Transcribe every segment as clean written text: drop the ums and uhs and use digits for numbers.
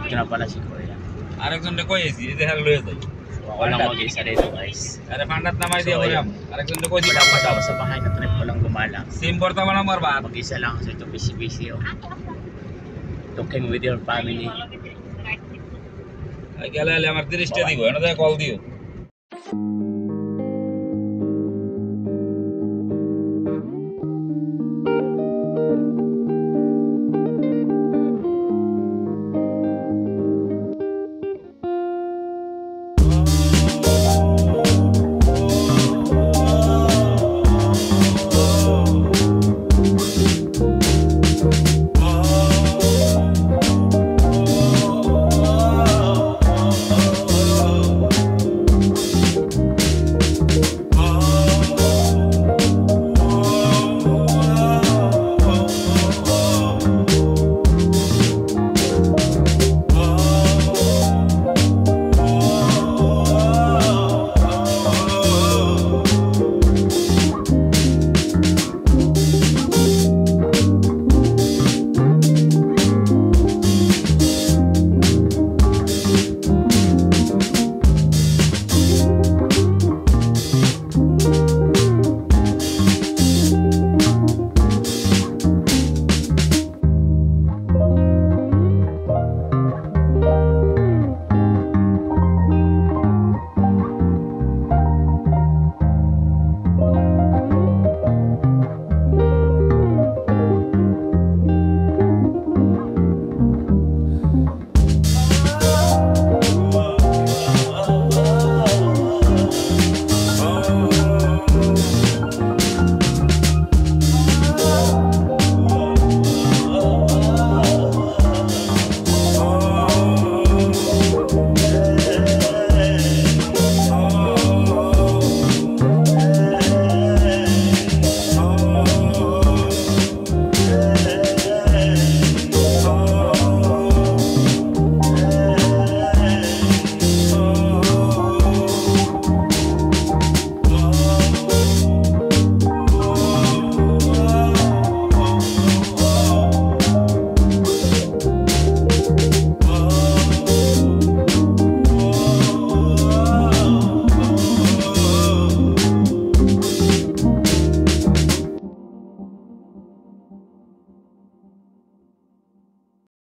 Kenapa nasi Korea? আরেকজন রে কইছি এই দেখার লয়ে যাই Walang mag-isa dito guys. আরে ফান্ডাত নামাই দিয়া বললাম আরেকজন রে কইছি Wala pa ako sa bahay na trip ko lang gumala. সিম পড়তা বানা মারবা Mag-isa lang kasi ito busy oh. Talking with your family. I গেলে আমার 30 টা দিব এনে কল দিও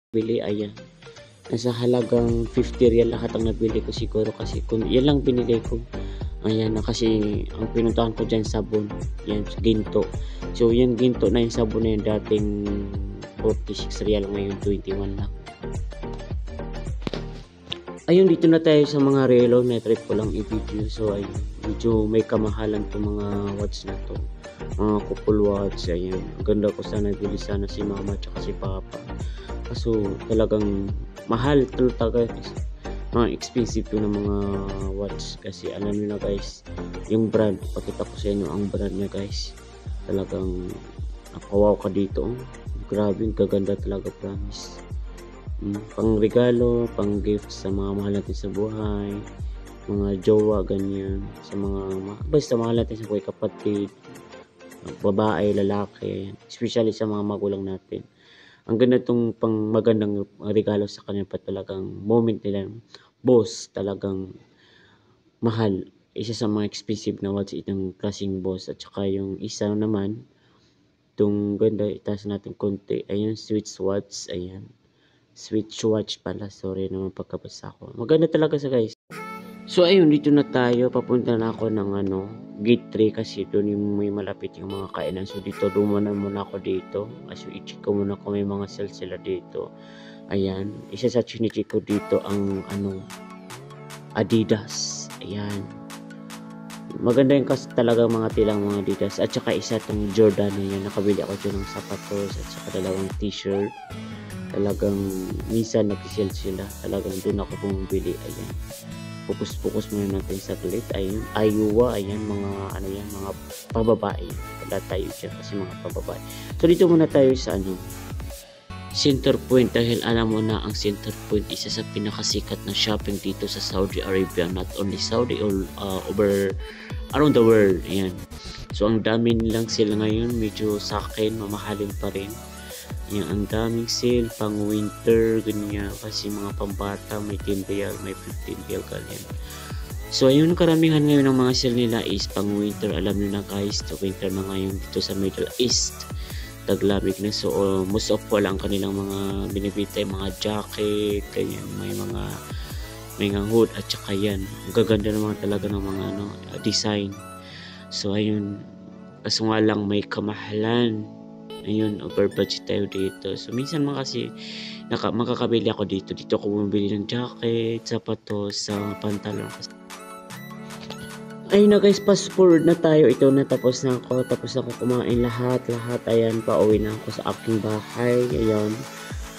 Bili ayan. Nasa halagang 50 real lahat ang nabili ko siguro kasi kung yan lang binili ko. Ayan na kasi ang pinuntahan ko dyan sabon. Yan ginto. So yan ginto na yung sabon na yung dating 46 real ngayon 21 lang. Ayun dito na tayo sa mga relo na trip ko lang i-video. So ayun medyo may kamahalan to mga watch na to. Mga couple watch. Ayan. Ang ganda ko sana bili sana si mama at si papa. Kaso talagang mahal talaga mga expensive yun ng mga watch kasi alam nyo na guys yung brand, pakita ko sa inyo ang brand niya guys, talagang napawaw ka dito grabe, kaganda talaga promise. Pang regalo, pang gift sa mga mahal natin sa buhay, mga jowa ganyan, sa mga basta mahal natin sa buhay, kapatid, babae, lalaki, especially sa mga magulang natin. Ang ganda itong pang magandang regalo sa kanila pa, talagang moment nila. Boss, talagang mahal. Isa sa mga expensive na watch itong klaseng Boss. At saka yung isa naman, itong ganda, itaas natin konti. Ayun, Switch watch. Ayan. Switch watch pala. Sorry naman pagkabasa ko. Maganda talaga sa guys. So ayun, dito na tayo. Papunta na ako ng gate 3 kasi doon yung may malapit yung mga kainan. So dito, dumanan muna ako dito. Kasi i-check ko muna kung may mga sale sila dito. Ayan. Isa sa chinicheck ko dito ang Adidas. Ayan. Maganda yung kasi talaga mga tilang mga Adidas. At saka isa itong Jordan na yan. Nakabili ako dyan ng sapatos at saka dalawang t-shirt. Talagang minsan nag-sale sila. Talagang doon ako bumibili. Ayan. Focus muna natin sa saglit. Ayun, ayuwa, ayan, mga mga pababae. Wala tayo dyan kasi mga pababae. So dito muna tayo sa Centerpoint dahil alam mo na ang Centerpoint isa sa pinakasikat na shopping dito sa Saudi Arabia, not only Saudi over around the world. Ayan. So ang dami nilang sale ngayon, medyo sa akin mamahalin pa rin. Ayan, ang daming sale pang winter ganyan, kasi mga pambata may 10 real, may 15 real ganyan. So ayun, karamihan ngayon ng mga sale nila is pang winter. Alam niyo na guys, to winter na ngayon dito sa Middle East, taglamig na. So most of all ang kanilang mga binibita, mga jacket ganyan, may mga hood at saka yan, ang gaganda naman talaga ng mga design. So ayun, kaso nga lang may kamahalan. Ayun, over budget tayo dito. So minsan mga kasi makakabili ako dito ako bumibili ng jacket, sapatos, pantalon. Ayun na guys, fast forward na tayo. Ito na, tapos na ako kumain lahat. Ayan, pauwi na ako sa aking bahay. Ayan.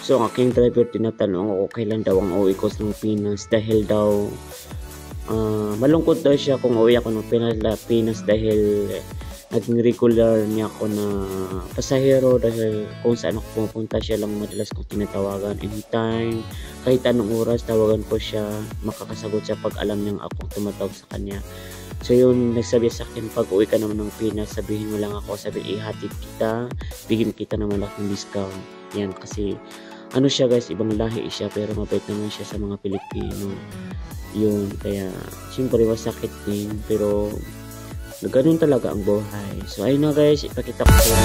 So ang aking driver tinatanong ako kailan daw ang uwi ko sa Pinas, dahil daw malungkot daw siya kung uwi ako ng Pinas dahil naging regular niya ako na pasahero, dahil kung saan ako pumunta siya lang madalas kong tinatawagan anytime, kahit anong oras tawagan ko siya, makakasagot siya pag alam niyang ako tumatawag sa kanya. So yun, nagsabi sa akin, pag uwi ka naman ng Pinas, sabihin mo lang ako, sabi ihatid kita, bigyan kita ng malaking discount. Yan, kasi ano siya guys, ibang lahi siya pero mabait naman siya sa mga Pilipino. Yun, kaya siyempre masakit din, pero ganun talaga ang buhay. So ayun na guys, ipakita ko sa